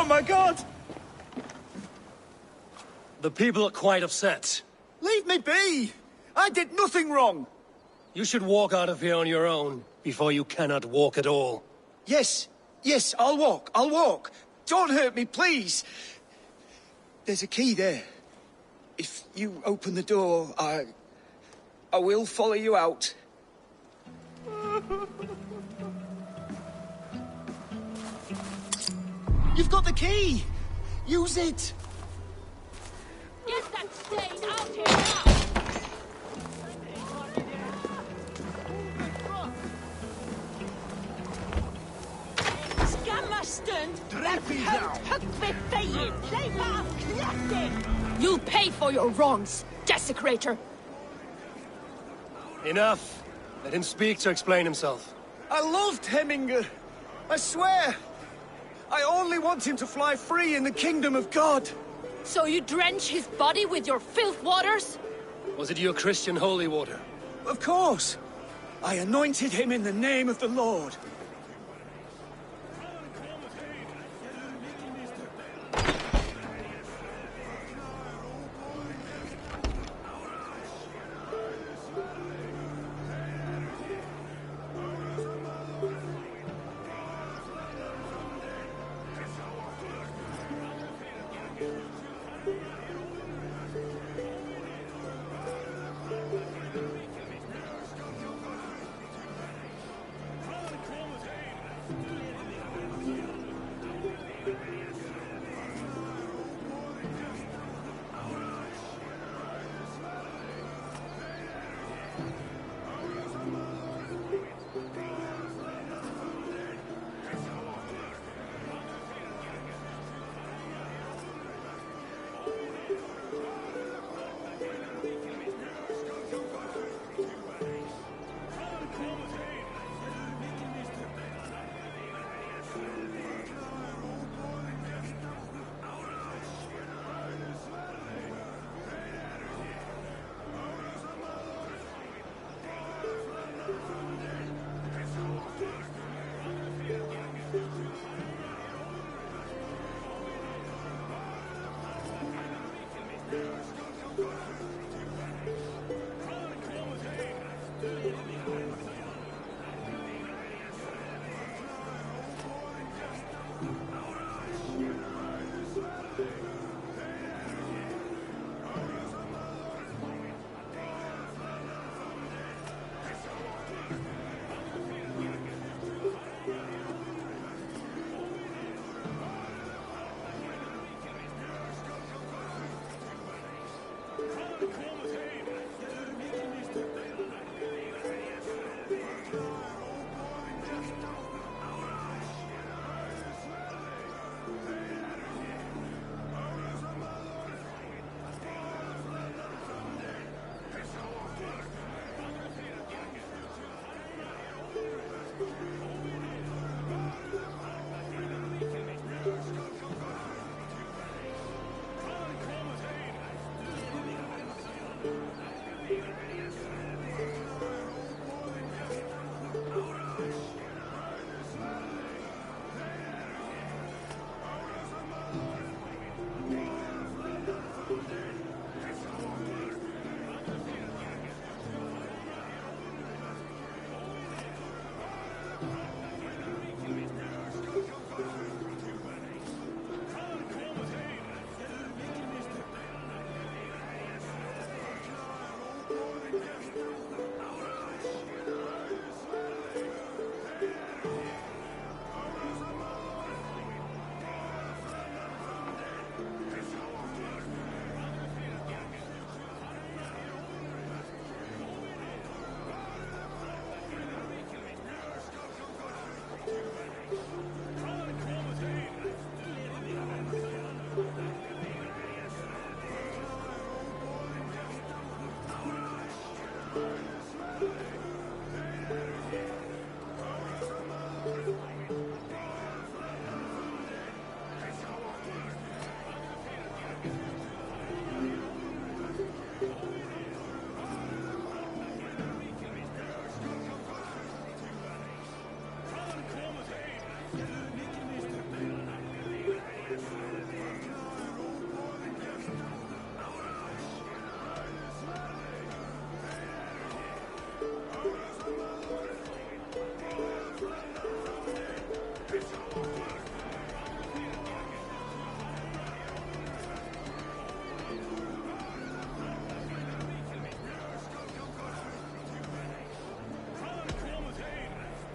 my God! The people are quite upset. Leave me be! I did nothing wrong! You should walk out of here on your own, before you cannot walk at all. Yes, I'll walk. Don't hurt me, please! There's a key there. If you open the door, I will follow you out. You've got the key! Use it! Get that stain out here now! Skammarstund! You'll pay for your wrongs, desecrator! Enough! Let him speak to explain himself. I loved Hemminger. I swear. I only want him to fly free in the kingdom of God. So you drench his body with your filth waters? Was it your Christian holy water? Of course. I anointed him in the name of the Lord.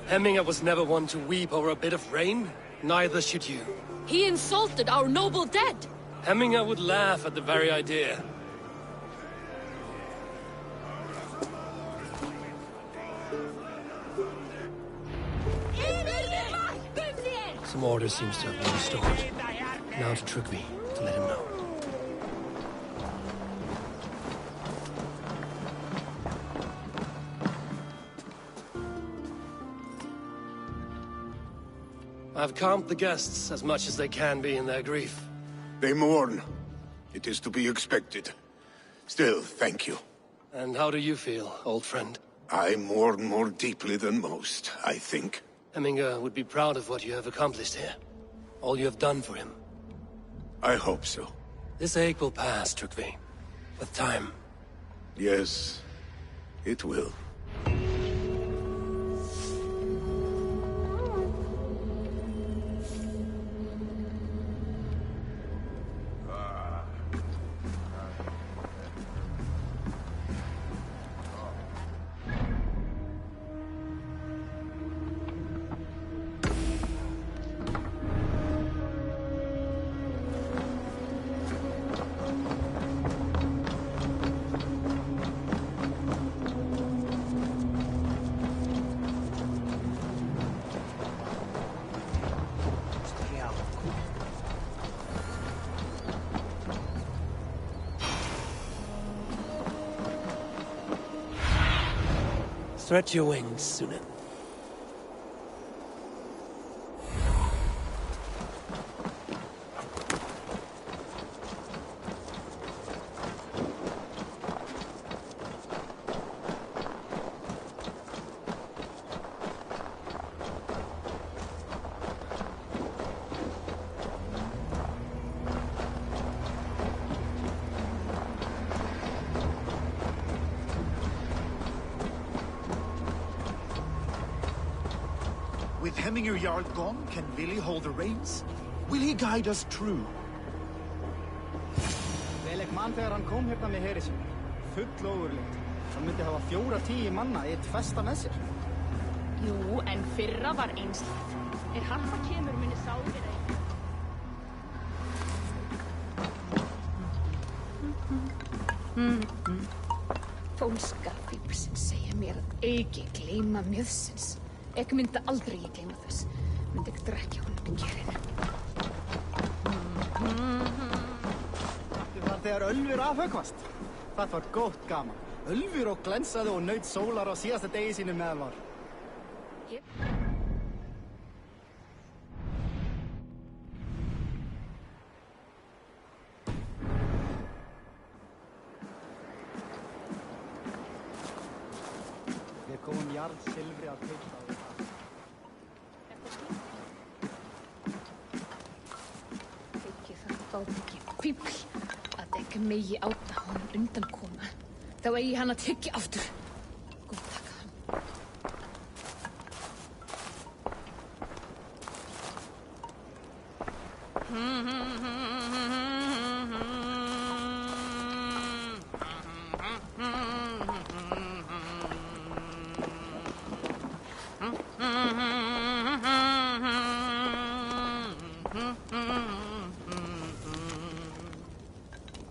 Hemminger was never one to weep over a bit of rain. Neither should you. He insulted our noble dead! Hemminger would laugh at the very idea. Some order seems to have been restored. Now to Trygve, to let him know. I've calmed the guests as much as they can be in their grief. They mourn. It is to be expected. Still, thank you. And how do you feel, old friend? I mourn more deeply than most, I think. Hemminger would be proud of what you have accomplished here. All you have done for him. I hope so. This ache will pass, Trygve. With time. Yes, it will. Stretch your wings, Sunan. With Hemminger Jarl gone, can Vili hold the reins? Will he guide us true? Vel ekki mann þegar hann kom hérna með heri sinn. Full ofurleitt. Hann myndi hafa 4-10 manna eitt festa með sér. Jú, en fyrra var einslegt. Harpa kemur muni sá fyrir einn. Fólska fípsins segja mér að ekki gleyma mjöðsins. Ekki myndi aldrei ég gleyma þess. Myndi ekki drekja honum í gerinu. Þetta var þegar Ölfur afhöggvast. Það var gott gaman. Ölfur og glensaði og naut sólar á síðasta degi sínu meðan var. Við komum jarl silfri að teikna á það. Fátt ekki fíbl að ekki megi áta honum undan koma. Þá eigi hann að tyggja aftur. Góð taka hann.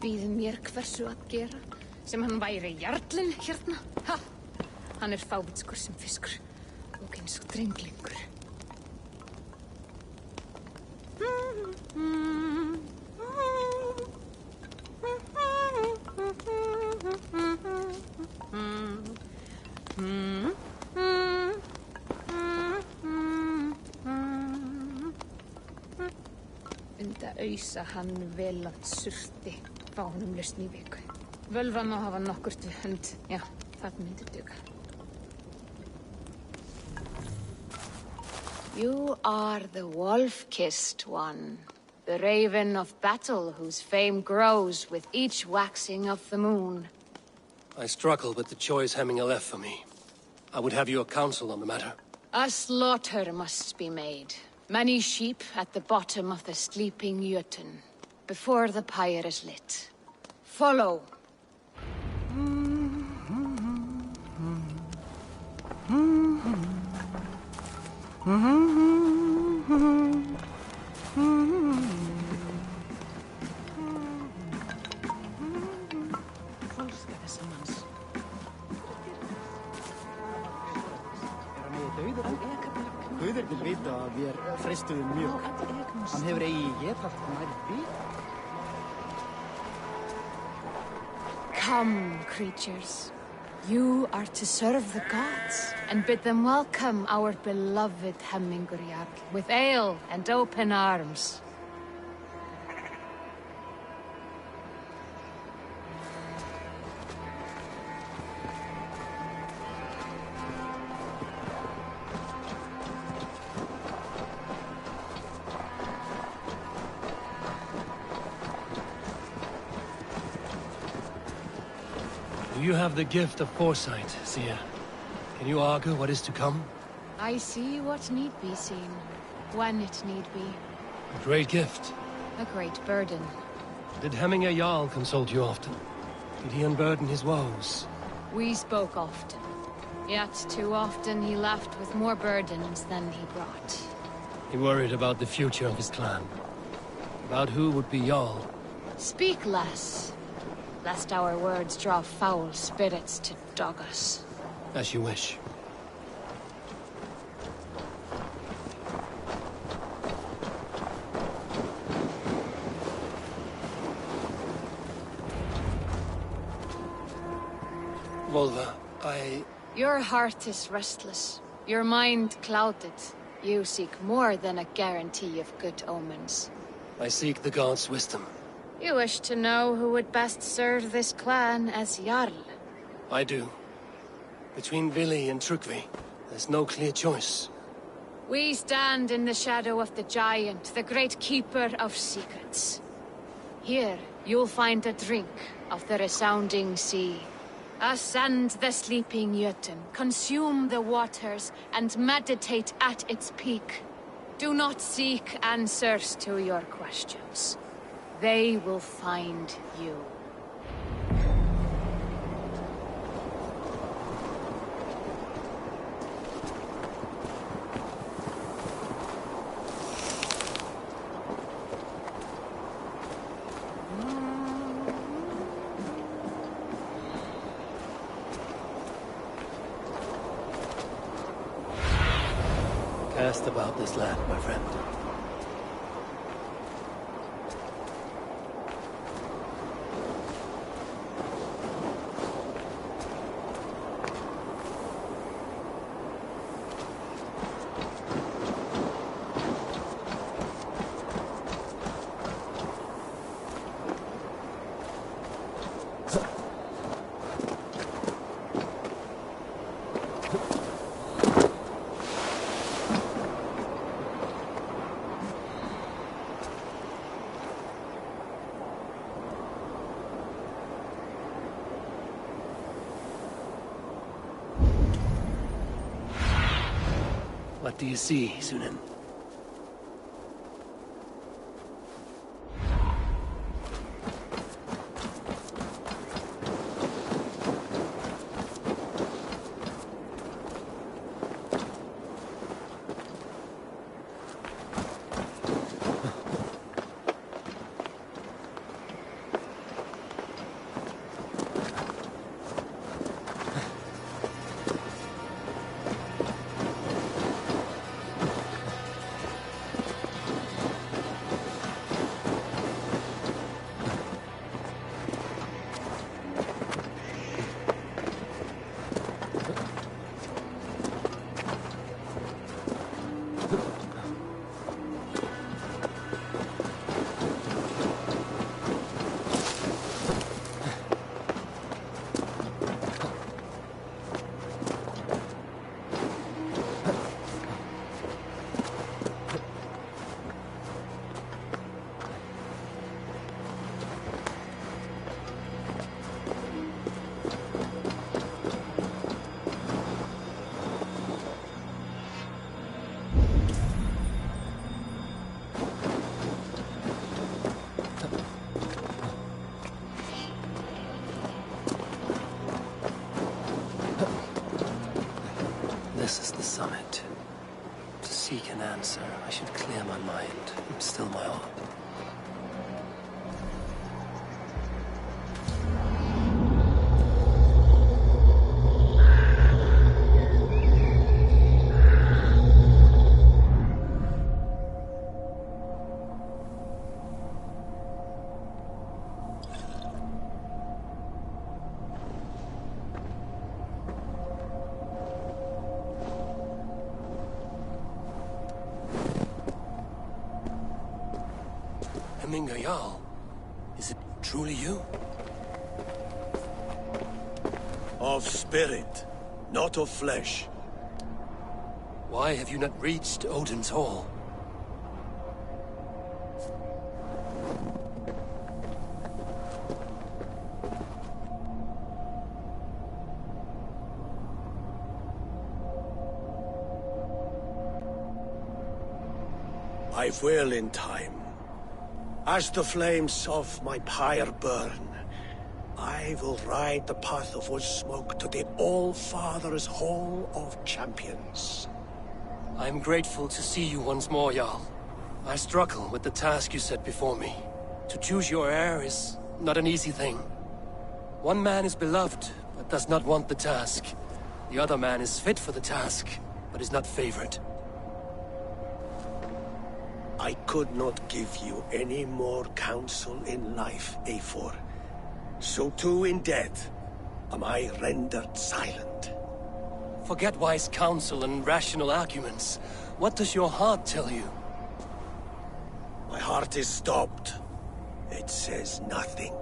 Býð mér hversu að gera sem hann væri jarlinn hérna. Ha! Hann fávitskur sem fiskur og eins og drenglingur. Unda ausa hann vel að surti. Fá honum lausn í viku. Völvan má hafa nokkurt við hönd. Já, það myndi duga. You are the wolf-kissed one. The raven of battle whose fame grows with each waxing of the moon. I struggle with the choice Hemminger left for me. I would have your counsel on the matter. A slaughter must be made. Many sheep at the bottom of the sleeping Jötun, before the pyre is lit. Follow. Guðirnir vita að við freistuðum mjög. Hann hefur eigi gethaft nær við. Come, creatures. You are to serve the gods, and bid them welcome our beloved Hemmingur Jarl with ale and open arms. You have the gift of foresight, seer. Can you argue what is to come? I see what need be seen, when it need be. A great gift. A great burden. Did Hemminger Jarl consult you often? Did he unburden his woes? We spoke often. Yet too often he left with more burdens than he brought. He worried about the future of his clan. About who would be Jarl. Speak less, lest our words draw foul spirits to dog us. As you wish. Volva, Your heart is restless, your mind clouded. You seek more than a guarantee of good omens. I seek the gods' wisdom. You wish to know who would best serve this clan as Jarl. I do. Between Vili and Trugvi, there's no clear choice. We stand in the shadow of the giant, the great keeper of secrets. Here, you'll find a drink of the resounding sea. Ascend the sleeping Jötun, consume the waters, and meditate at its peak. Do not seek answers to your questions. They will find you. Cast about this land, my friend. What do you see, Sunan? my mind, still my heart. Jarl, is it truly you? Of spirit, not of flesh. Why have you not reached Odin's Hall? I will in time. As the flames of my pyre burn, I will ride the path of wood smoke to the All-Father's Hall of Champions. I am grateful to see you once more, Jarl. I struggle with the task you set before me. To choose your heir is not an easy thing. One man is beloved, but does not want the task. The other man is fit for the task, but is not favored. I could not give you any more counsel in life, Eivor. So too in death am I rendered silent. Forget wise counsel and rational arguments. What does your heart tell you? My heart is stopped. It says nothing.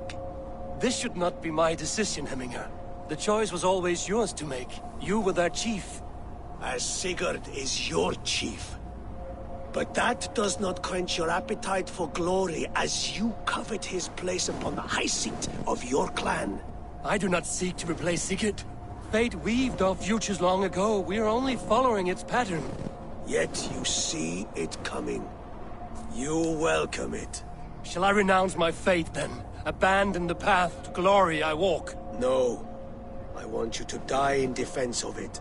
This should not be my decision, Hemminger. The choice was always yours to make. You were their chief. As Sigurd is your chief. But that does not quench your appetite for glory as you covet his place upon the high seat of your clan. I do not seek to replace Sigurd. Fate weaved our futures long ago. We are only following its pattern. Yet you see it coming. You welcome it. Shall I renounce my fate, then? Abandon the path to glory I walk? No. I want you to die in defense of it.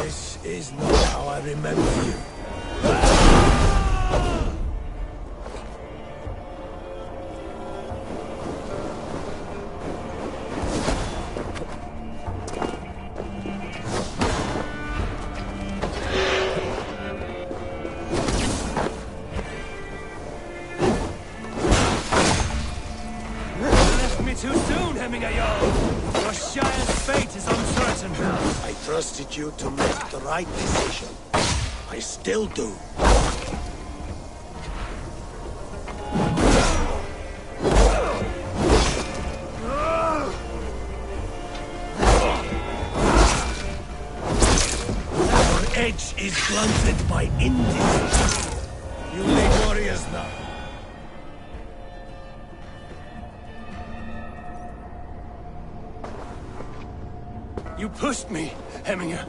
This is not how I remember you. I trusted you to make the right decision. I still do. Your edge is blunted by indecision. You lead warriors now. You pushed me, Hemminger.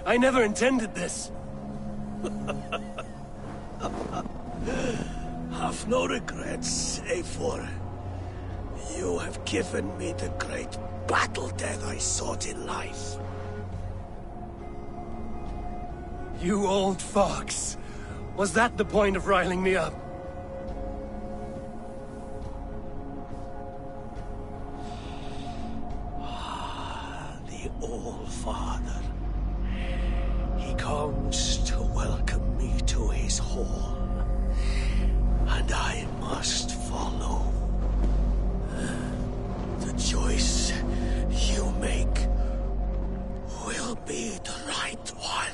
I never intended this. Have no regrets, Eivor. You have given me the great battle death I sought in life. You old fox. Was that the point of riling me up? All-Father. He comes to welcome me to his hall, and I must follow. The choice you make will be the right one.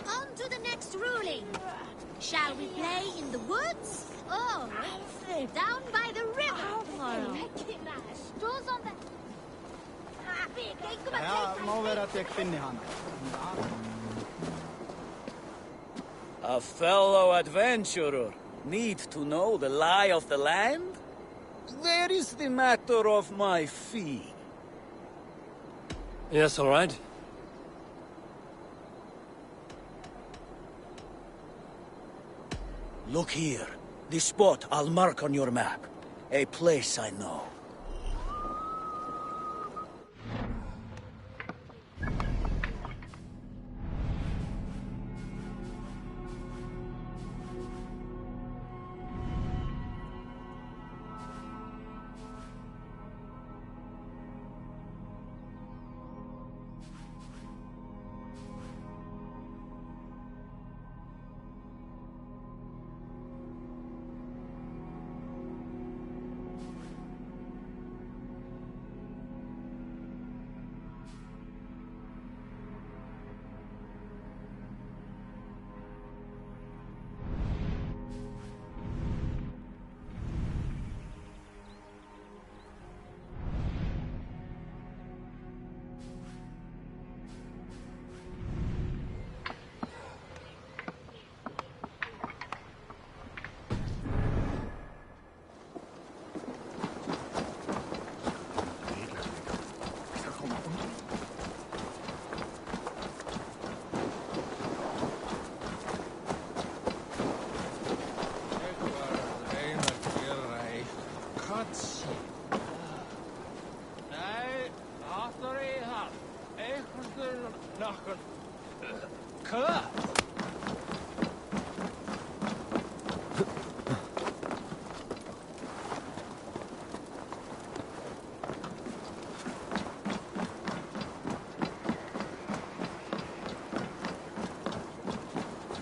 On to the next ruling. Shall we play in the woods or down by the river? Ja, må være at jeg finner han. A fellow adventurer need to know the lie of the land? There is the matter of my fee. Yes, all right. Look here. The spot I'll mark on your map. A place I know.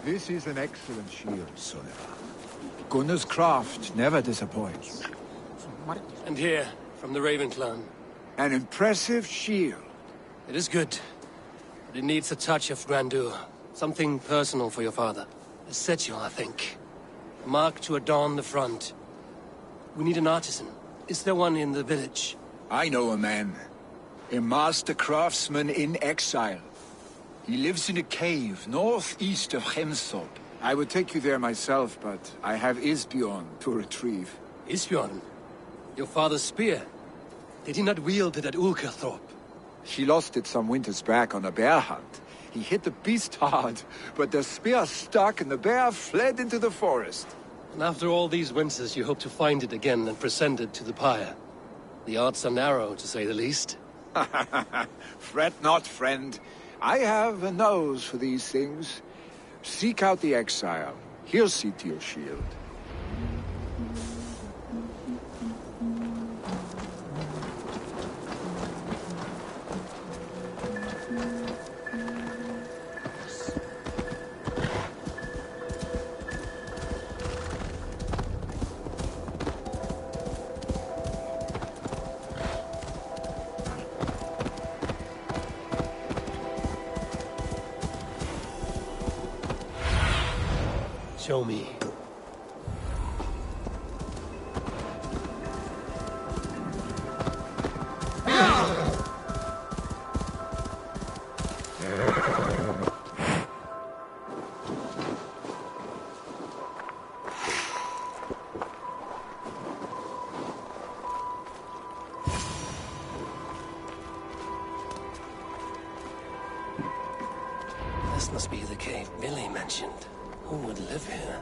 This is an excellent shield, Sullivan. Gunnar's craft never disappoints. And here, from the Raven clan. An impressive shield. It is good, but it needs a touch of grandeur. Something personal for your father. A sigil, I think. A mark to adorn the front. We need an artisan. Is there one in the village? I know a man. A master craftsman in exile. He lives in a cave northeast of Hemsop. I would take you there myself, but I have Isbjorn to retrieve. Isbjorn? Your father's spear? Did he not wield it at Ulkerthorpe? He lost it some winters back on a bear hunt. He hit the beast hard, but the spear stuck and the bear fled into the forest. And after all these winters, you hope to find it again and present it to the pyre. The odds are narrow, to say the least. Fret not, friend. I have a nose for these things. Seek out the exile. He'll see to your shield. Show me. This must be the cave Billy mentioned. Who would live here?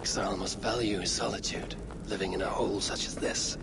exile must value his solitude, living in a hole such as this.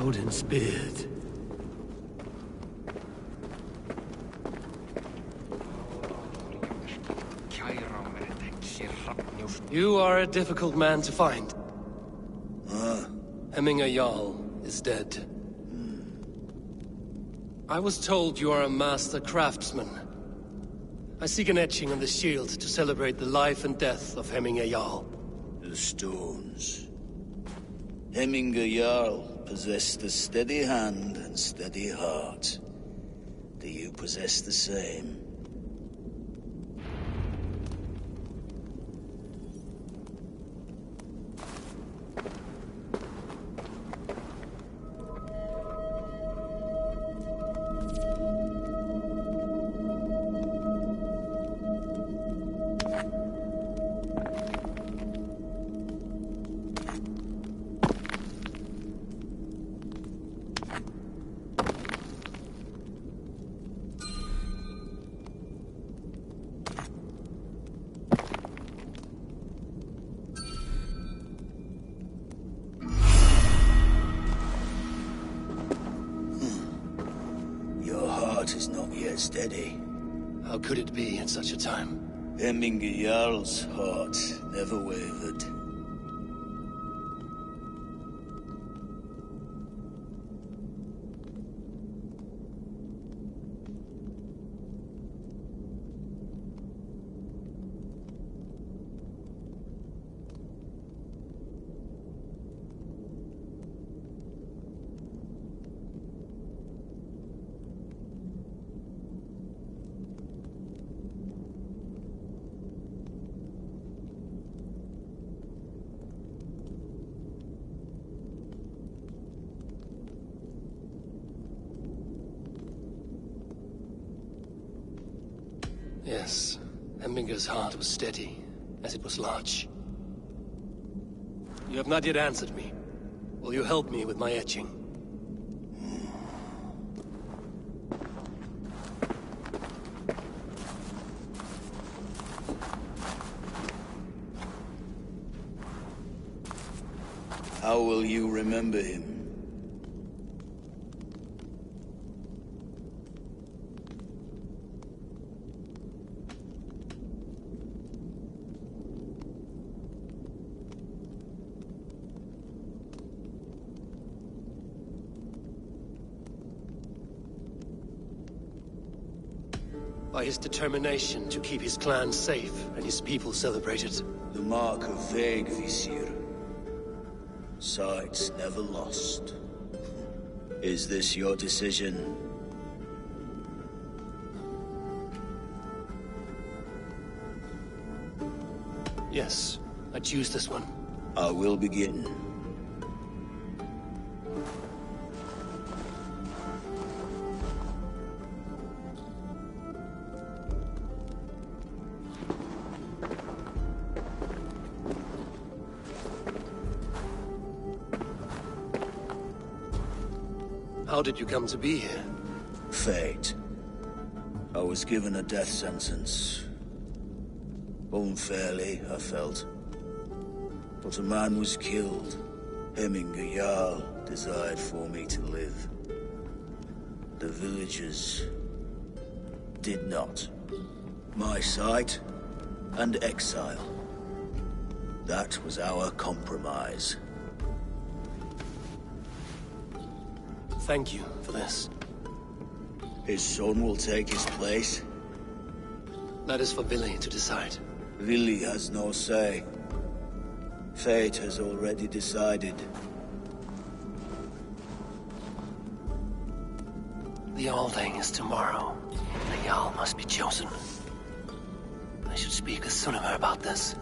Odin's beard. You are a difficult man to find. Hemminger Jarl is dead. I was told you are a master craftsman. I seek an etching on the shield to celebrate the life and death of Hemminger Jarl. The stones. Hemminger Jarl possessed a steady hand and steady heart. Do you possess the same? Is not yet steady. How could it be at such a time? Hemminger Jarl's heart never wavered. Yes, Hemminger's heart was steady, as it was large. You have not yet answered me. Will you help me with my etching? How will you remember him? By his determination to keep his clan safe and his people celebrated. The mark of Vegvisir. Sight never lost. Is this your decision? Yes, I choose this one. I will begin. How did you come to be here? Fate. I was given a death sentence. Unfairly, I felt. But a man was killed. Hemminger Jarl desired for me to live. The villagers did not. My sight and exile. That was our compromise. Thank you for this. His son will take his place. That is for Billy to decide. Willi has no say. Fate has already decided. The Alding is tomorrow. The Jarl must be chosen. I should speak with Sunnema about this.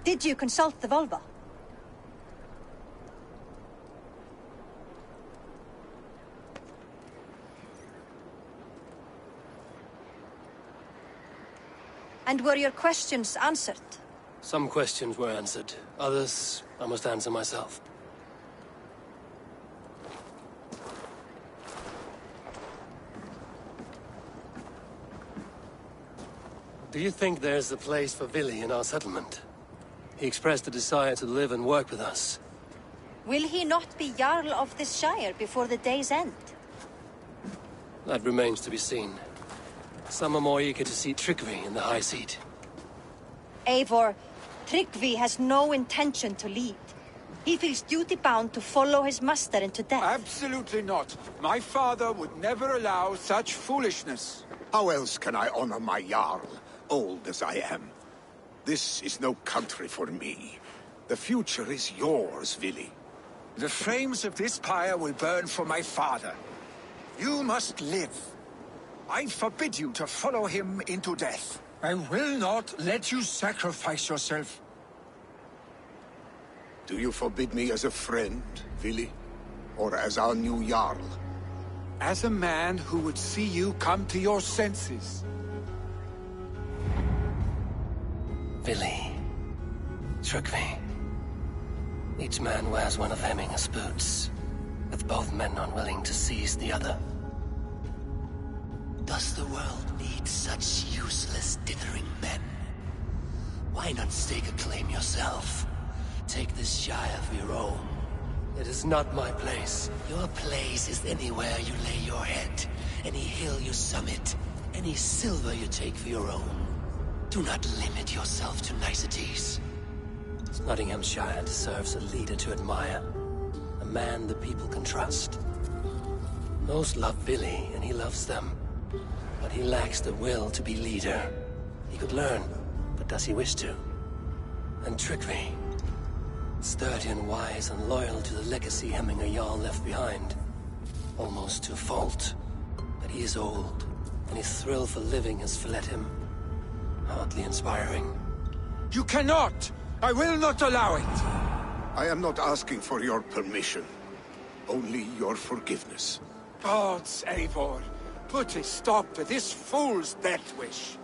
Did you consult the Volva? And were your questions answered? Some questions were answered. Others, I must answer myself. Do you think there's a place for Vili in our settlement? He expressed a desire to live and work with us. Will he not be Jarl of this shire before the day's end? That remains to be seen. Some are more eager to see Tryggvi in the high seat. Eivor, Tryggvi has no intention to lead. He feels duty-bound to follow his master into death. Absolutely not. My father would never allow such foolishness. How else can I honor my Jarl, old as I am? This is no country for me. The future is yours, Vili. The flames of this pyre will burn for my father. You must live. I forbid you to follow him into death. I will not let you sacrifice yourself. Do you forbid me as a friend, Vili? Or as our new Jarl? As a man who would see you come to your senses. Vili. Tryggvi. Each man wears one of Hemminger's boots, with both men unwilling to seize the other. Does the world need such useless, dithering men? Why not stake a claim yourself? Take this shire for your own. It is not my place. Your place is anywhere you lay your head, any hill you summit, any silver you take for your own. Do not limit yourself to niceties. Nottinghamshire deserves a leader to admire. A man the people can trust. Most love Vili, and he loves them. But he lacks the will to be leader. He could learn, but does he wish to? And Tryggvi. Sturdy and wise and loyal to the legacy Hemminger Jarl left behind. Almost to a fault. But he is old, and his thrill for living has fled him. Hardly inspiring. You cannot! I will not allow it! I am not asking for your permission. Only your forgiveness. Gods, Eivor, put a stop to this fool's death wish.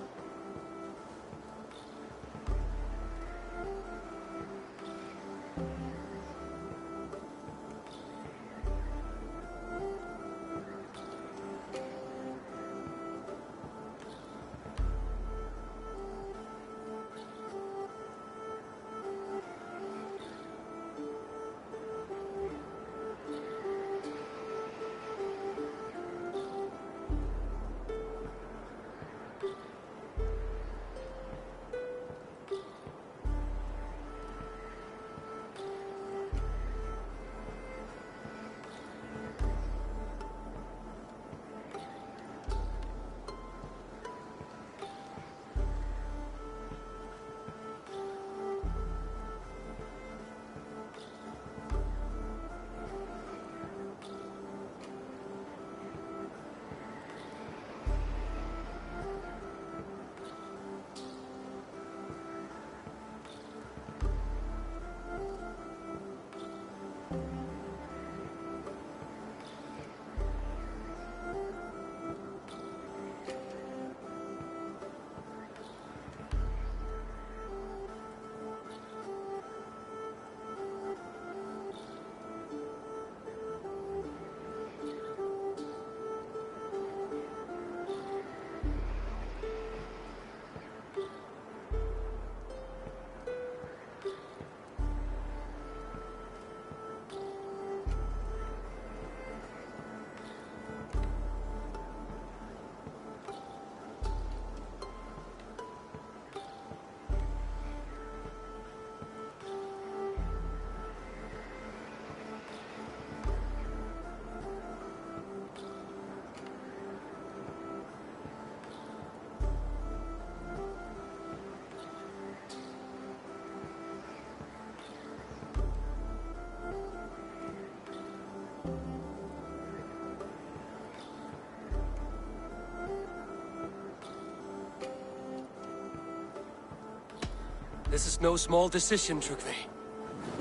This is no small decision, Tryggvi.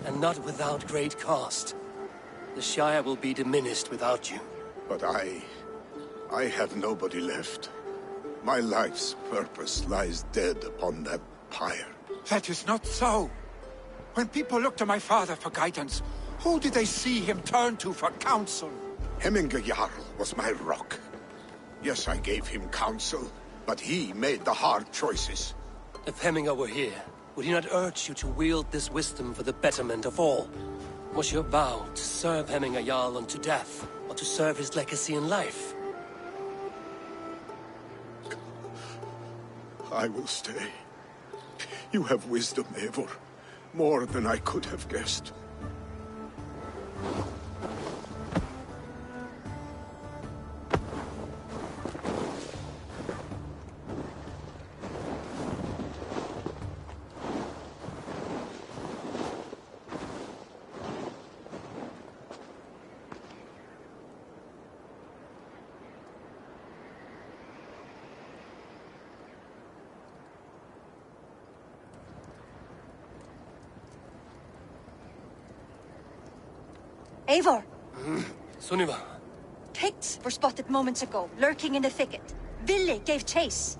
And not without great cost. The Shire will be diminished without you. But I have nobody left. My life's purpose lies dead upon that pyre. That is not so. When people look to my father for guidance, who did they see him turn to for counsel? Hemminger Jarl was my rock. Yes, I gave him counsel, but he made the hard choices. If Hemminger were here, would he not urge you to wield this wisdom for the betterment of all? Was your vow to serve Hemminger Jarl unto death, or to serve his legacy in life? I will stay. You have wisdom, Eivor. More than I could have guessed. Eivor! Sunniva. Picts were spotted moments ago, lurking in the thicket. Vili gave chase.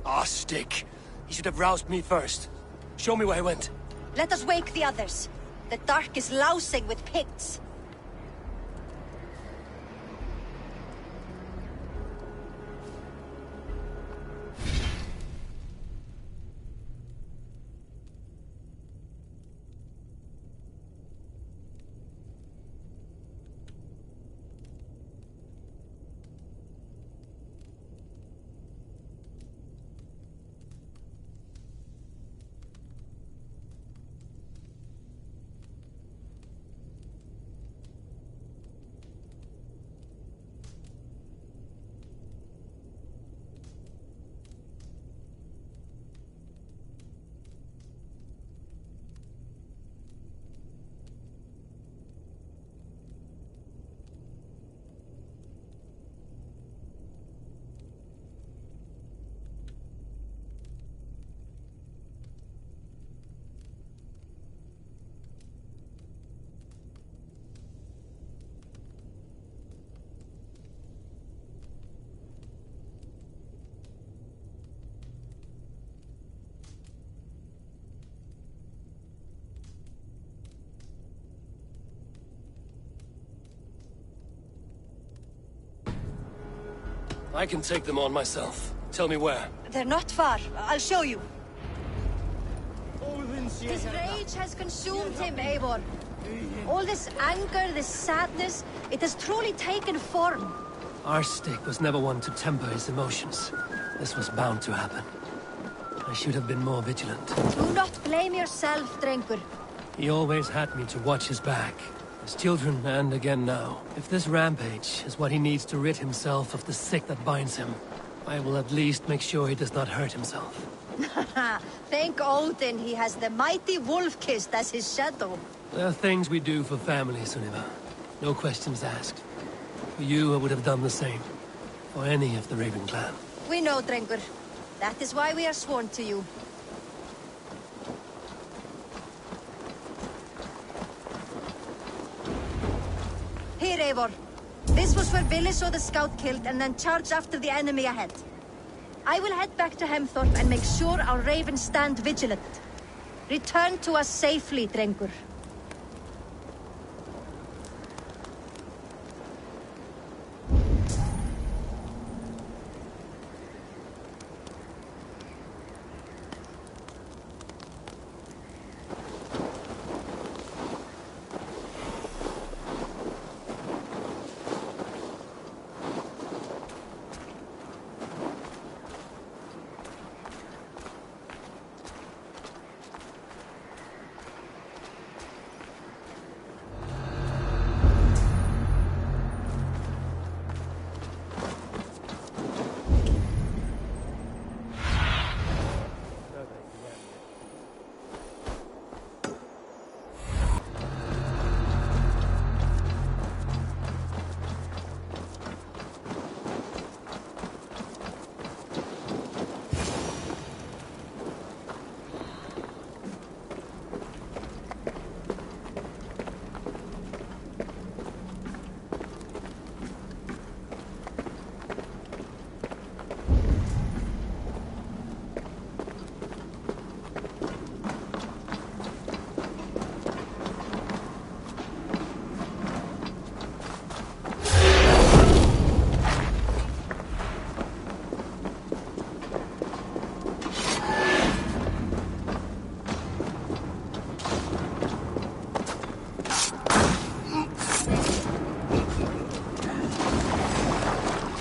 Ah, stick. He should have roused me first. Show me where he went. Let us wake the others. The dark is lousing with Picts. I can take them on myself. Tell me where. They're not far. I'll show you. His rage has consumed him, Eivor. All this anger, this sadness, it has truly taken form. Our stick was never one to temper his emotions. This was bound to happen. I should have been more vigilant. Do not blame yourself, Drengur. He always had me to watch his back. His children, and again now. If this rampage is what he needs to rid himself of the sick that binds him, I will at least make sure he does not hurt himself. Thank Odin he has the mighty Wolf-Kissed as his shadow. There are things we do for family, Sunniva. No questions asked. For you, I would have done the same. For any of the Raven clan. We know, Drengur. That is why we are sworn to you. Here, Eivor. This was where Vili saw the scout killed and then charged after the enemy ahead. I will head back to Hemthorpe and make sure our ravens stand vigilant. Return to us safely, Drengur.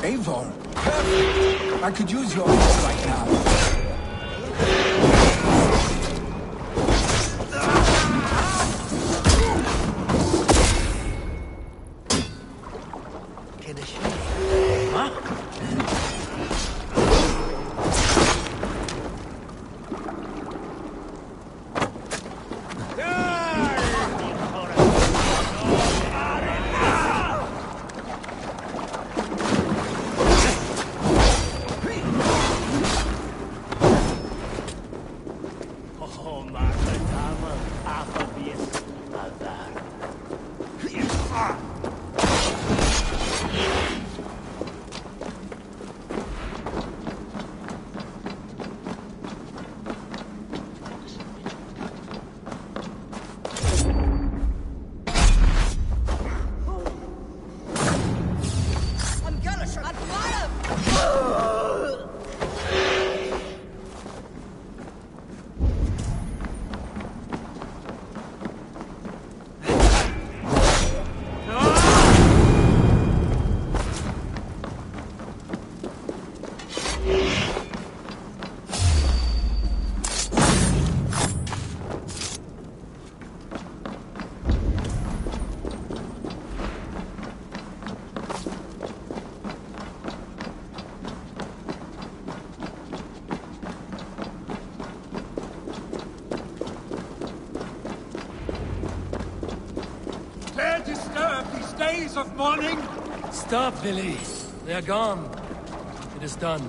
Eivor, perfect. I could use your help right now. Of morning? Stop, Billy. They are gone. It is done.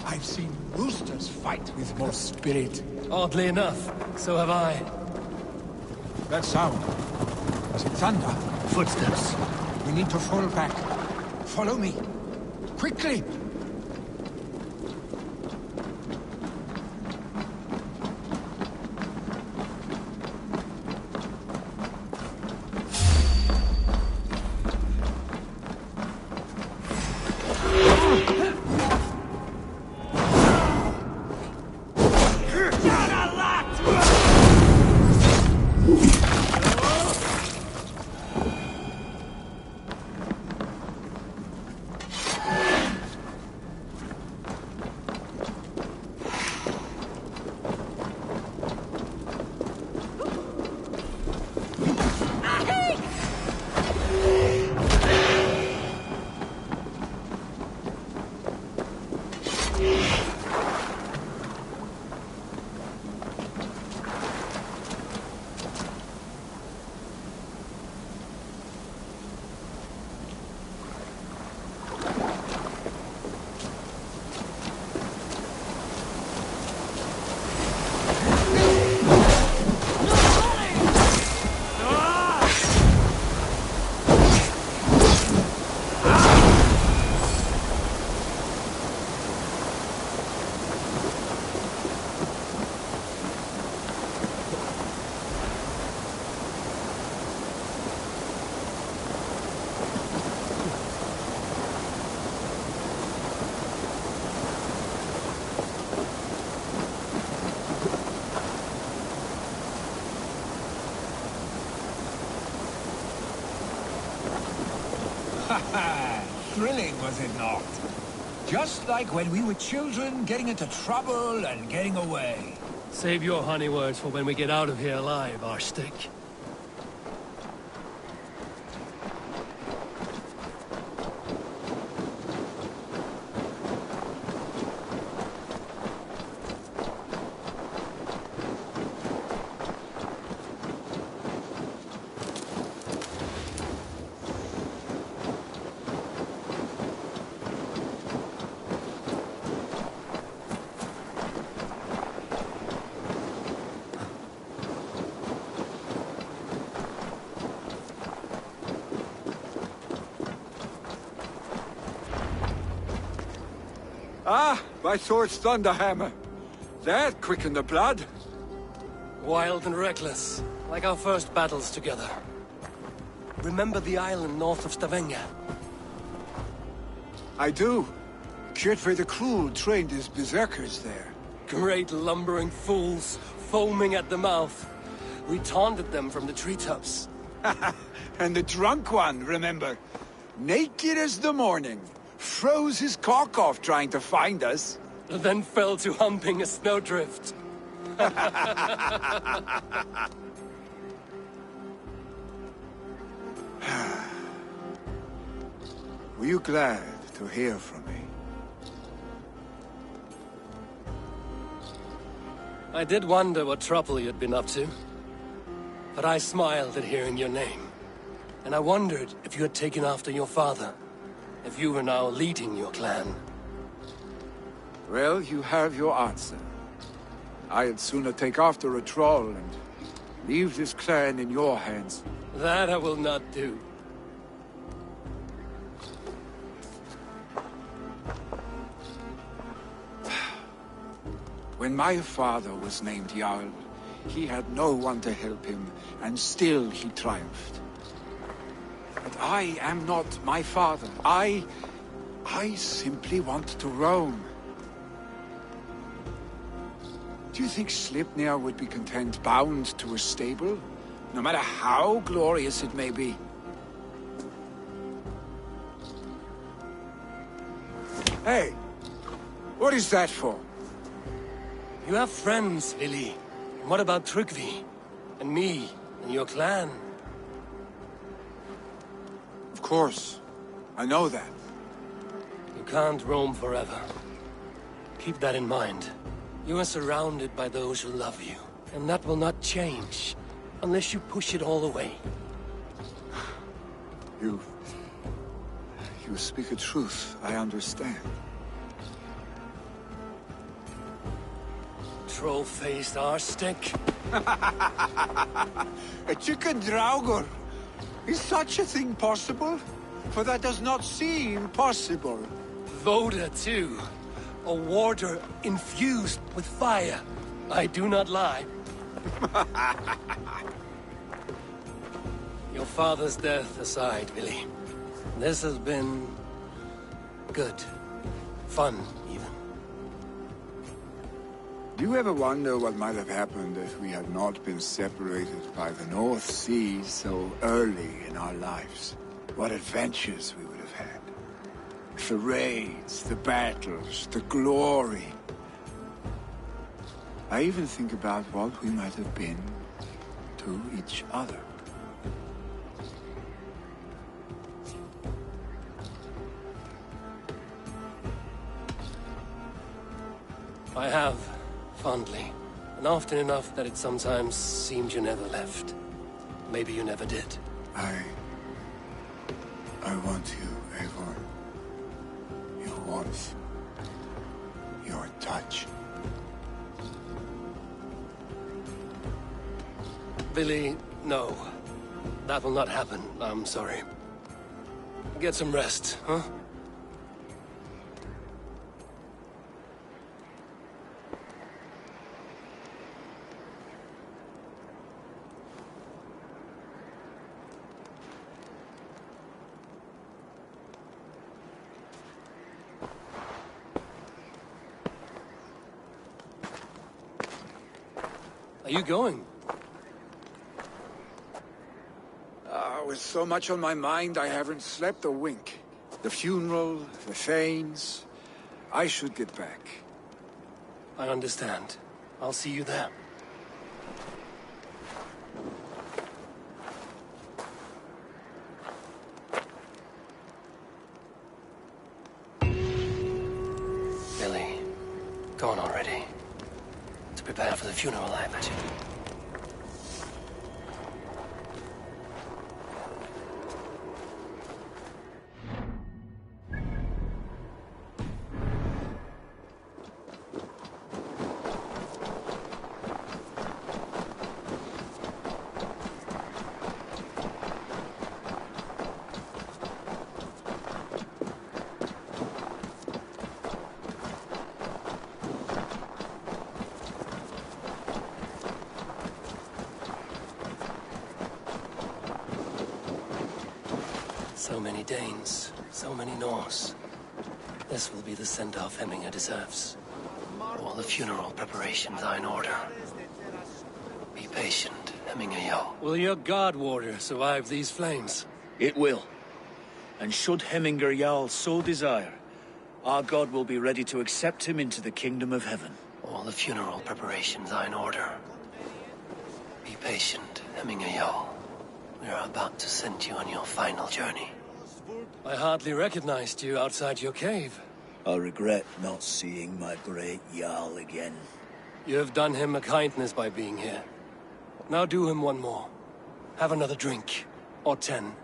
I've seen roosters fight with more spirit. Oddly enough, so have I. That sound. Was it thunder? Footsteps. We need to fall back. Follow me. Quickly! Thrilling, was it not? Just like when we were children, getting into trouble and getting away. Save your honey words for when we get out of here alive, Arstick. Ah, by Thor's Thunderhammer. That quickened the blood. Wild and reckless, like our first battles together. Remember the island north of Stavanger? I do. Kjotve the Cruel trained his berserkers there. Great lumbering fools, foaming at the mouth. We taunted them from the treetops. And the drunk one, remember? naked as the morning. Froze his cock off trying to find us. Then fell to humping a snowdrift. Were you glad to hear from me? I did wonder what trouble you'd been up to. But I smiled at hearing your name. And I wondered if you had taken after your father. If you were now leading your clan. Well, you have your answer. I'd sooner take after a troll and leave this clan in your hands. That I will not do. When my father was named Jarl, he had no one to help him, and still he triumphed. But I am not my father. I simply want to roam. Do you think Sleipnir would be content bound to a stable? No matter how glorious it may be? Hey! What is that for? You have friends, Vili. And what about Tryggvi? And me? And your clan? Of course. I know that. You can't roam forever. Keep that in mind. You are surrounded by those who love you. And that will not change. Unless you push it all away. You speak a truth. I understand. Troll-faced arstick. A chicken draugr. Is such a thing possible? For that does not seem possible. Voda, too. A warder infused with fire. I do not lie. Your father's death aside, Vili. This has been... good. Fun, even. Do you ever wonder what might have happened if we had not been separated by the North Sea so early in our lives? What adventures we would have had. The raids, the battles, the glory. I even think about what we might have been to each other. I have, fondly. And often enough that it sometimes seemed you never left. Maybe you never did. I want you, Eivor. Your warmth. Your touch. Vili, no. That will not happen. I'm sorry. Get some rest, huh? Are you going? With so much on my mind, I haven't slept a wink. The funeral, the Thanes... I should get back. I understand. I'll see you there. Billy, go on already. To prepare for the funeral, I imagine. So many Danes, so many Norse. This will be the send-off Hemminger deserves. All the funeral preparations are in order. Be patient, Hemminger Jarl. Will your god warder survive these flames? It will. And should Hemminger Jarl so desire, our god will be ready to accept him into the kingdom of heaven. All the funeral preparations are in order. Be patient, Hemminger Jarl. We are about to send you on your final journey. I hardly recognized you outside your cave. I regret not seeing my great Jarl again. You have done him a kindness by being here. Now do him one more. Have another drink. Or 10.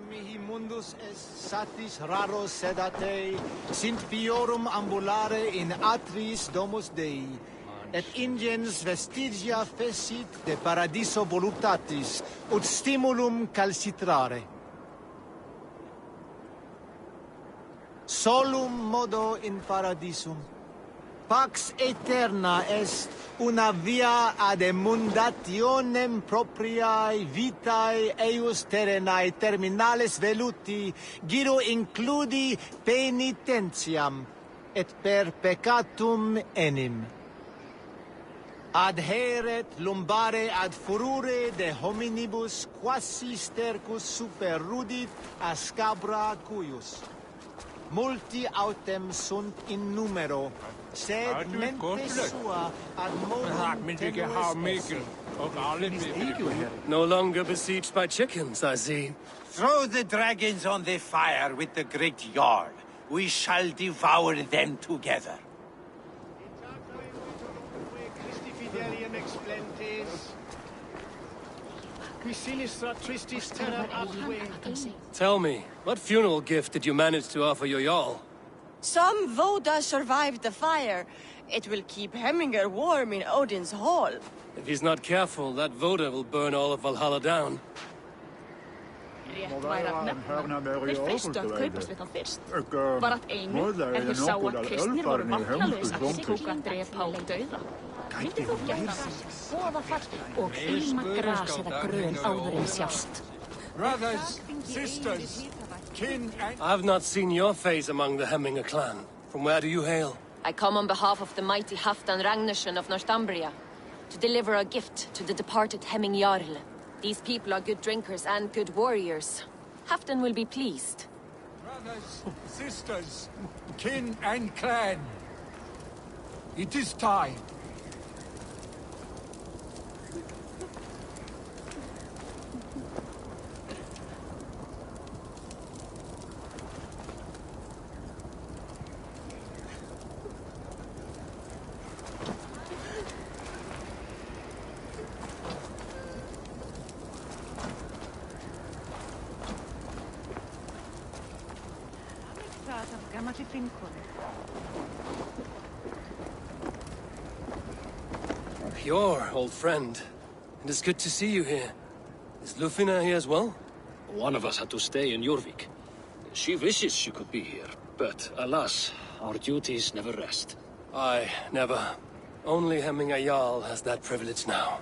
Mihi mundus est satis raro sedate, sint fiorum ambulare in atris domus Dei, et ingens vestigia fecit de paradiso voluptatis, ut stimulum calcitrare. Solum modo in paradisum. Pax aeterna est una via ad emundationem propriae vitae eius terrenae terminales veluti, giro includi penitentiam, et per peccatum enim. Adheret lumbare ad furore de hominibus quasi stercus super rudit a scabra cuius. Multi autem sunt in numero, sed mente sua ad modum tenuis est. No longer besieged by chickens, I see. Throw the dragons on the fire with the great Jarl. We shall devour them together. Tell me, what funeral gift did you manage to offer your Jarl? Some Voda survived the fire. It will keep Hemminger warm in Odin's hall. If he's not careful, that Voda will burn all of Valhalla down. Rétt væri að nefna. Þeir fyrstu að kaupast við þá fyrst. Var að einu, þeir sá að kristnir voru marklalaus að tóku að drepa og dauða. Myndi þú geta boðafall og hýma gras eða grön áður en sjást. Brothers, sisters, kin and... I've not seen your face among the Hemminger clan. From where do you hail? I come on behalf of the mighty Halfdan Ragnarsson of Northumbria to deliver a gift to the departed Hemming Jarl. These people are good drinkers and good warriors. Halfdan will be pleased. Brothers, sisters, kin and clan. It is time. Your old friend. It is good to see you here. Is Lufina here as well? One of us had to stay in Jorvik. She wishes she could be here, but alas, our duties never rest. Aye, never. Only Hemminger Jarl has that privilege now.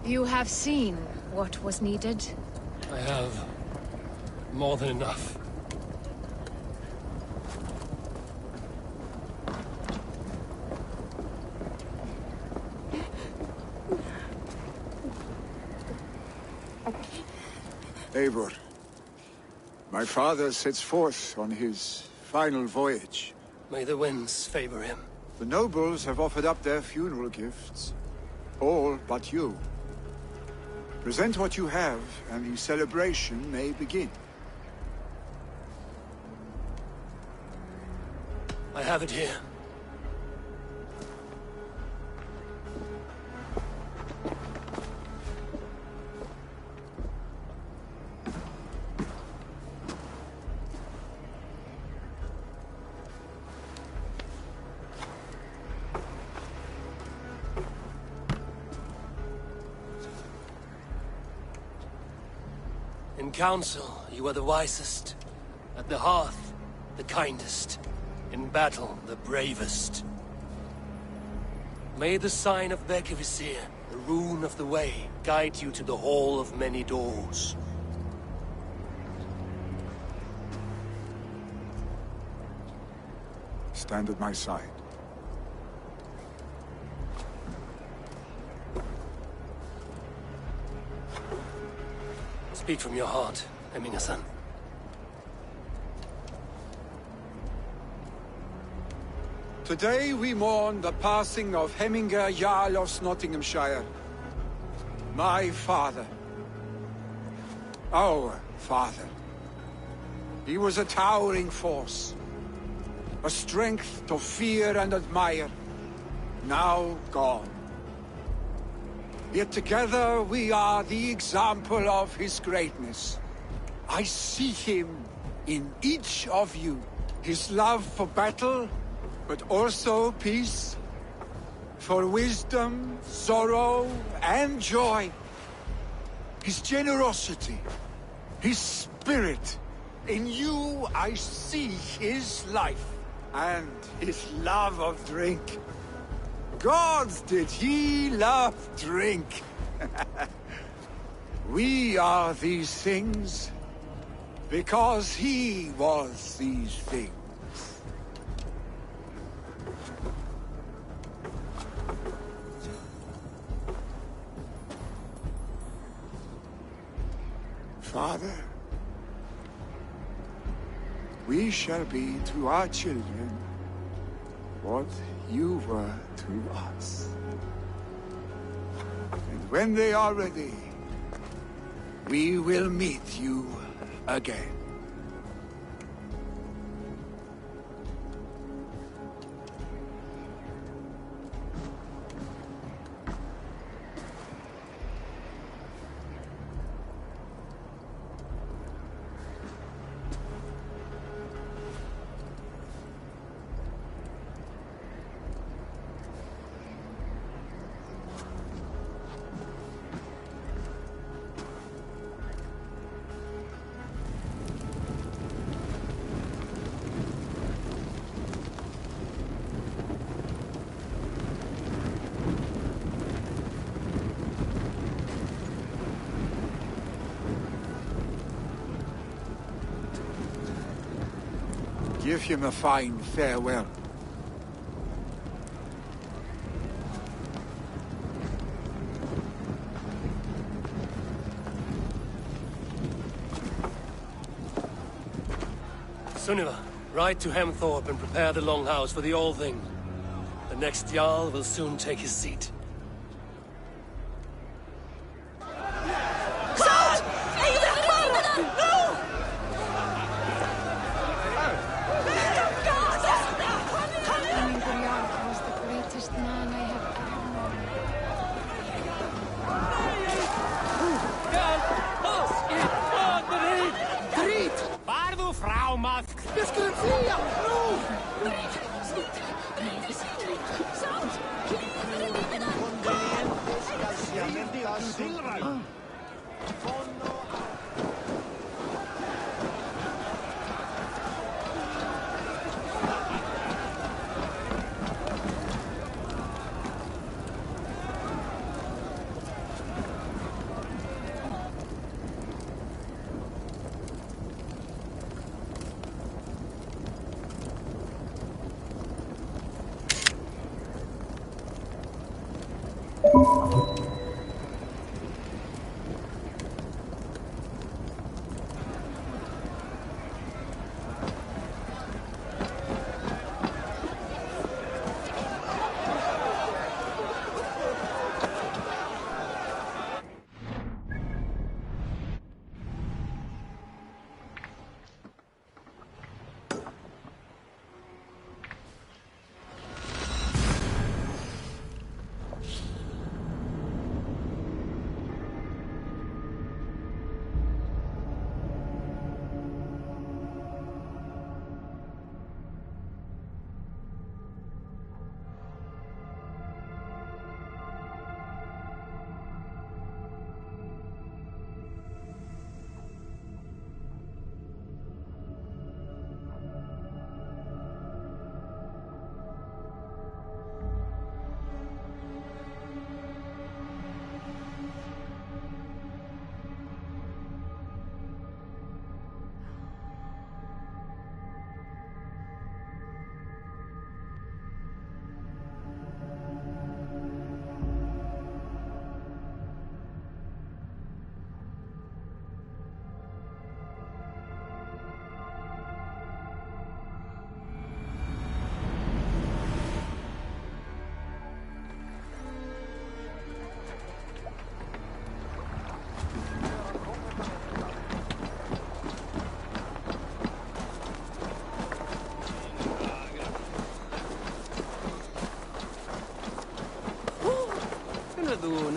You have seen what was needed? I have. More than enough. Eivor, my father sets forth on his final voyage. May the winds favor him. The nobles have offered up their funeral gifts. All but you. Present what you have, and the celebration may begin. I have it here. In council, you are the wisest. At the hearth, the kindest. In battle, the bravest. May the sign of Bekivisir The rune of the way guide you to the Hall of Many Doors. Stand at my side. Speak from your heart, Eminga-san. Today we mourn the passing of Hemminger Jarl of Nottinghamshire. My father. Our father. He was a towering force. A strength to fear and admire. Now gone. Yet together we are the example of his greatness. I see him in each of you. His love for battle, but also peace. For wisdom, sorrow, and joy. His generosity, his spirit. In you I see his life, and his love of drink. Gods, did he love drink! We are these things because he was these things. Father, we shall be to our children what you were to us. And when they are ready, we will meet you again. Give him a fine farewell. Sunniva, ride to Hemthorpe and prepare the Longhouse for the All-Thing. The next Jarl will soon take his seat. Sound!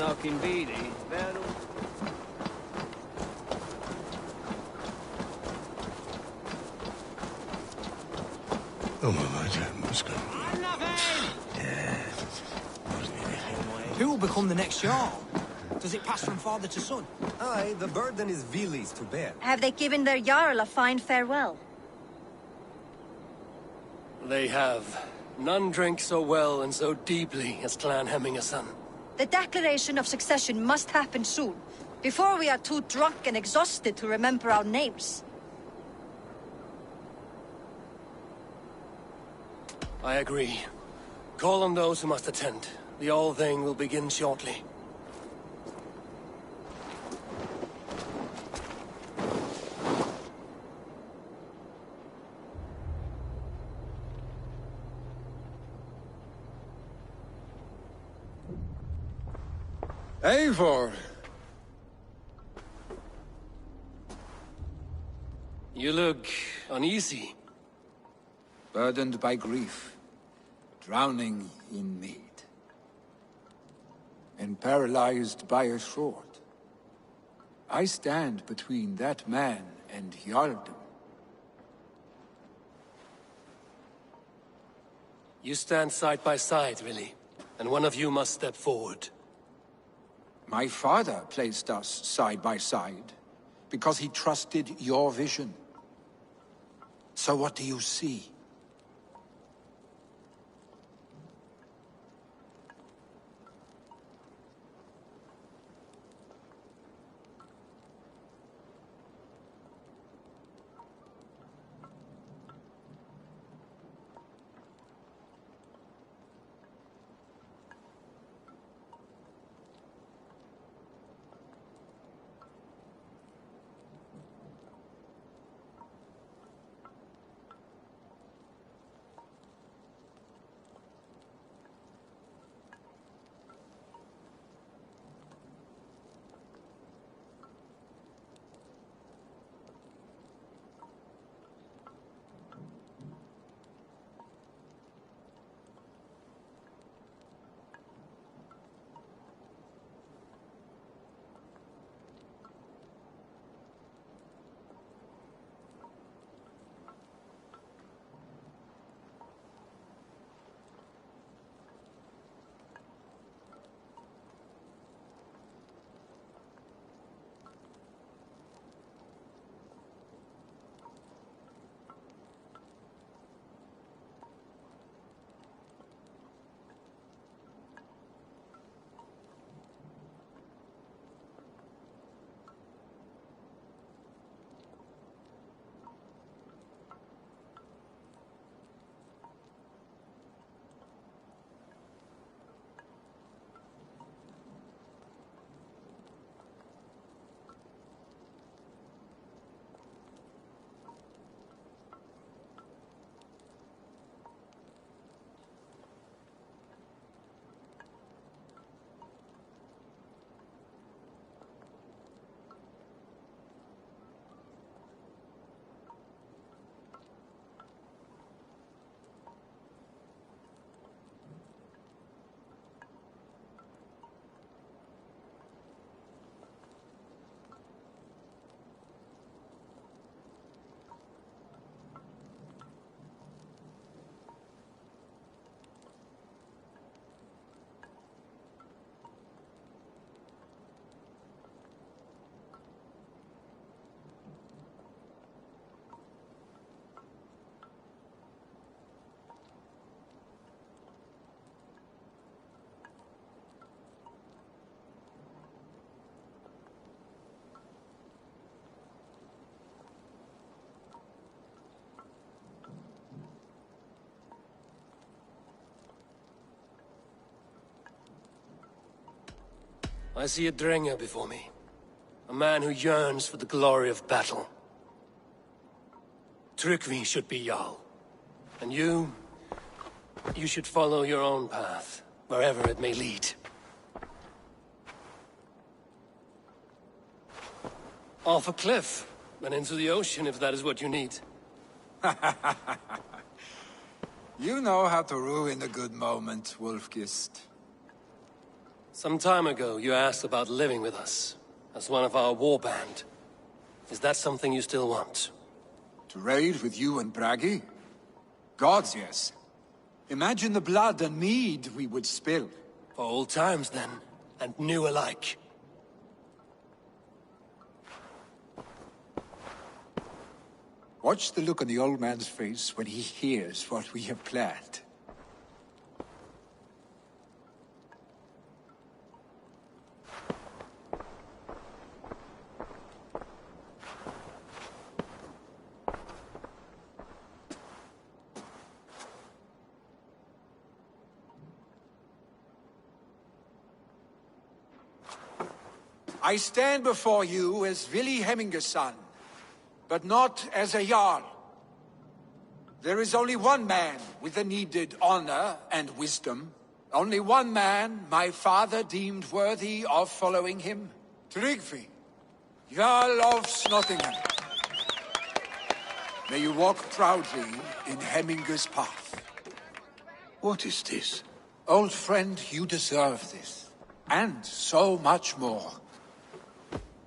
knocking beady. Who will become the next Jarl? Does it pass from father to son? Aye, the burden is Vili's to bear. Have they given their Jarl a fine farewell? They have. None drink so well and so deeply as Clan Hemmingason. The declaration of succession must happen soon, before we are too drunk and exhausted to remember our names. I agree. Call on those who must attend. The All-Thing will begin shortly. Eivor! You look uneasy. Burdened by grief, drowning in mead, and paralyzed by a sword. I stand between that man and Jarldom. You stand side by side, really, and one of you must step forward. My father placed us side by side, because he trusted your vision. So what do you see? I see a Drenger before me. A man who yearns for the glory of battle. Tryggvi should be Jarl. And you should follow your own path, wherever it may lead. Off a cliff, and into the ocean if that is what you need. You know how to ruin a good moment, Wolfgist. Some time ago, you asked about living with us, as one of our war band. Is that something you still want? To raid with you and Bragi? Gods, yes. Imagine the blood and mead we would spill. For old times, then, and new alike. Watch the look on the old man's face when he hears what we have planned. I stand before you as Vili Hemminger's son, but not as a Jarl. There is only one man with the needed honor and wisdom. Only one man my father deemed worthy of following him. Tryggvi, Jarl of Snottingham. May you walk proudly in Hemminger's path. What is this? Old friend, you deserve this. And so much more.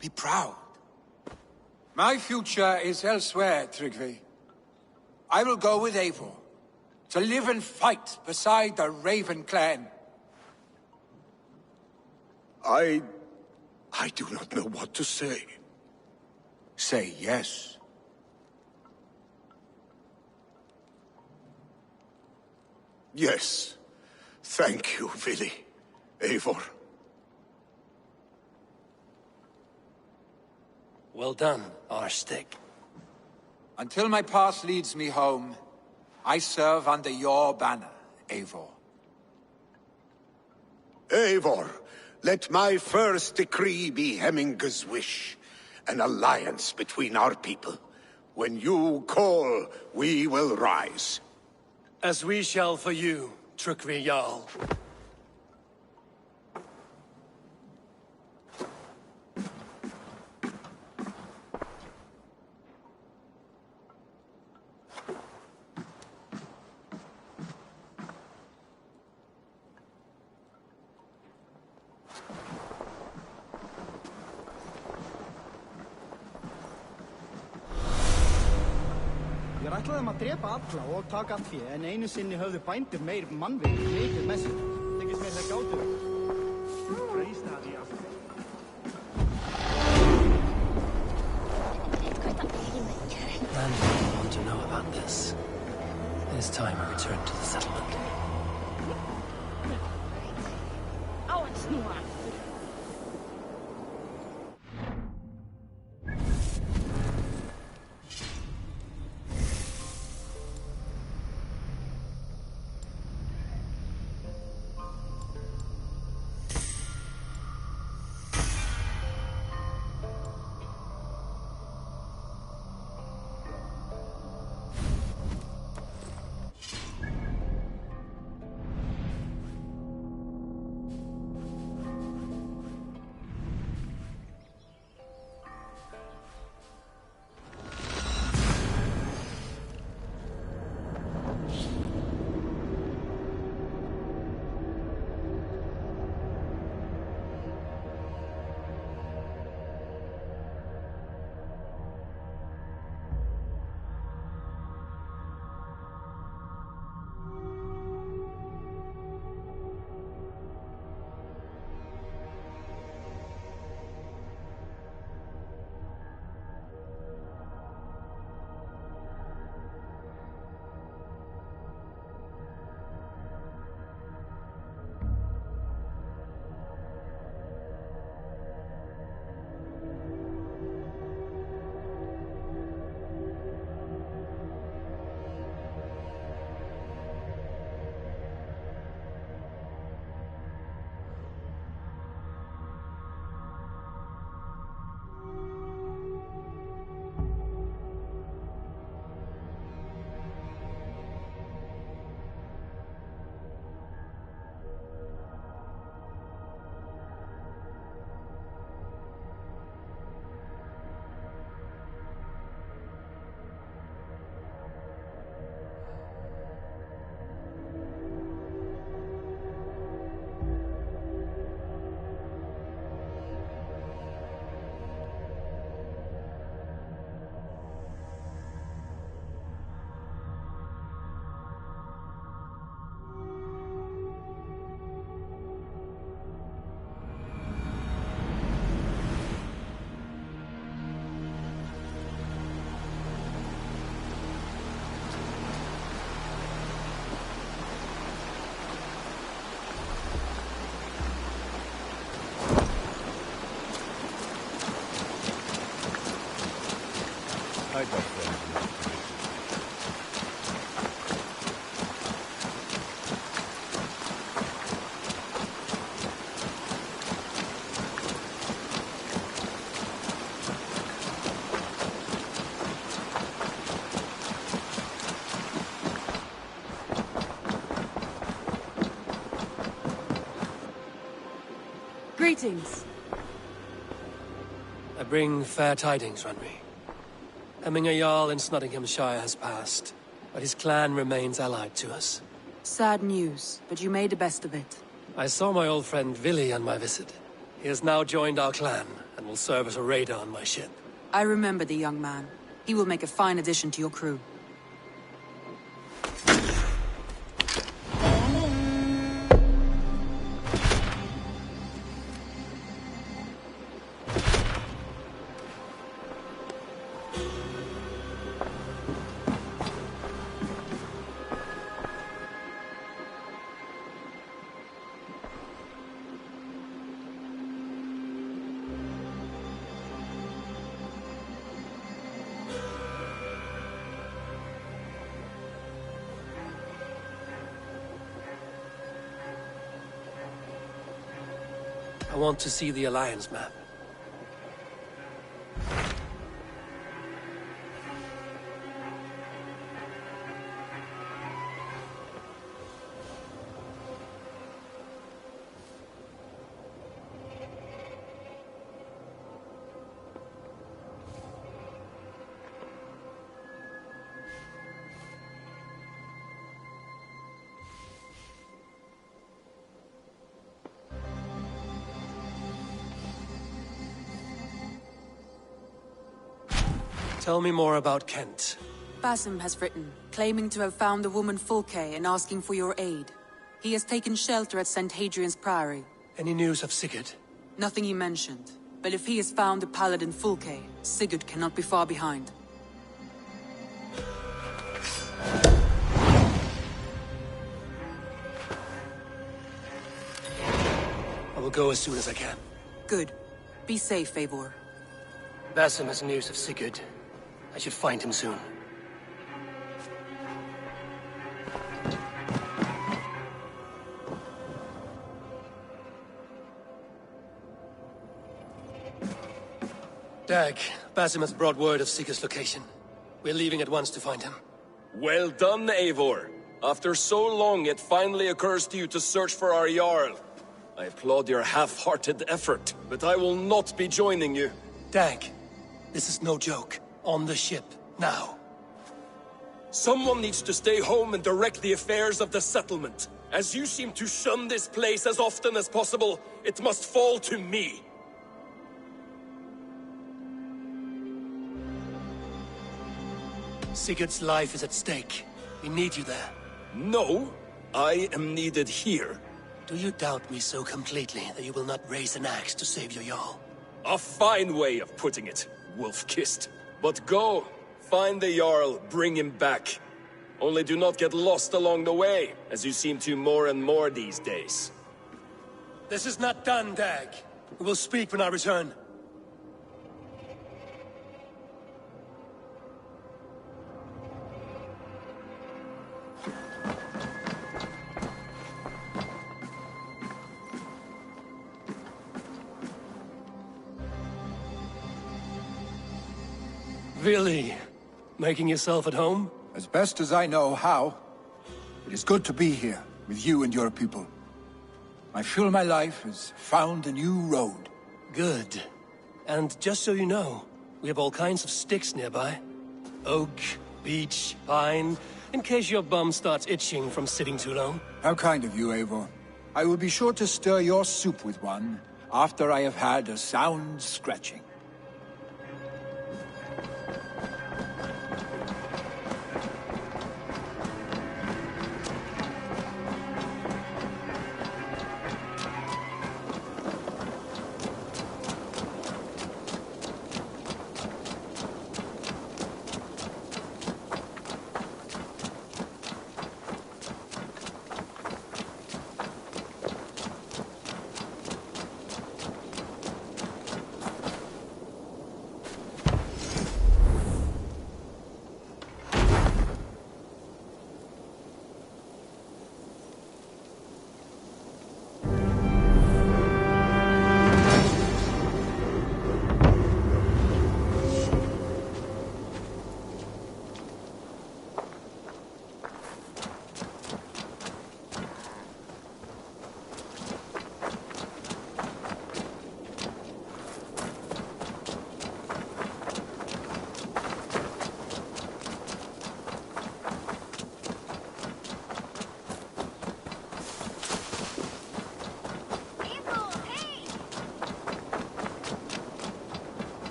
Be proud. My future is elsewhere, Tryggvi. I will go with Eivor, to live and fight beside the Raven clan. I do not know what to say. Say yes. Yes. Thank you, Vili. Eivor. Well done, Arstig. Until my path leads me home, I serve under your banner, Eivor. Eivor, let my first decree be Hemminger's wish. An alliance between our people. When you call, we will rise. As we shall for you, Tryggvi Jarl. Við ætlaðum að drepa alla og taka allt fé, en einu sinni höfðu bændur meir mannvið mikið með sér. Þykist mér það gátu. Landlord want to know about this. It is time I return to the settlement. Á að snúa. Greetings. I bring fair tidings, Runry. Hemminger Jarl in Nottinghamshire has passed, but his clan remains allied to us. Sad news, but you made the best of it. I saw my old friend Vili on my visit. He has now joined our clan, and will serve as a raider on my ship. I remember the young man. He will make a fine addition to your crew. I want to see the Alliance map. Tell me more about Kent. Basim has written, claiming to have found the woman Fulke and asking for your aid. He has taken shelter at St. Hadrian's Priory. Any news of Sigurd? Nothing he mentioned. But if he has found the paladin Fulke, Sigurd cannot be far behind. I will go as soon as I can. Good. Be safe, Eivor. Basim has news of Sigurd. I should find him soon. Dag, Basim has brought word of Sigurd's location. We're leaving at once to find him. Well done, Eivor. After so long, it finally occurs to you to search for our Jarl. I applaud your half-hearted effort, but I will not be joining you. Dag, this is no joke. On the ship, now. Someone needs to stay home and direct the affairs of the settlement. As you seem to shun this place as often as possible, it must fall to me. Sigurd's life is at stake. We need you there. No, I am needed here. Do you doubt me so completely that you will not raise an axe to save your Jarl? A fine way of putting it, wolf-kissed. But go, find the Jarl, bring him back. Only do not get lost along the way, as you seem to more and more these days. This is not done, Dag. We will speak when I return. Vili, making yourself at home? As best as I know how. It is good to be here, with you and your people. I feel my life has found a new road. Good. And just so you know, we have all kinds of sticks nearby. Oak, beech, pine, in case your bum starts itching from sitting too long. How kind of you, Eivor. I will be sure to stir your soup with one, after I have had a sound scratching.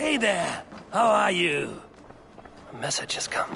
Hey there! How are you? A message has come.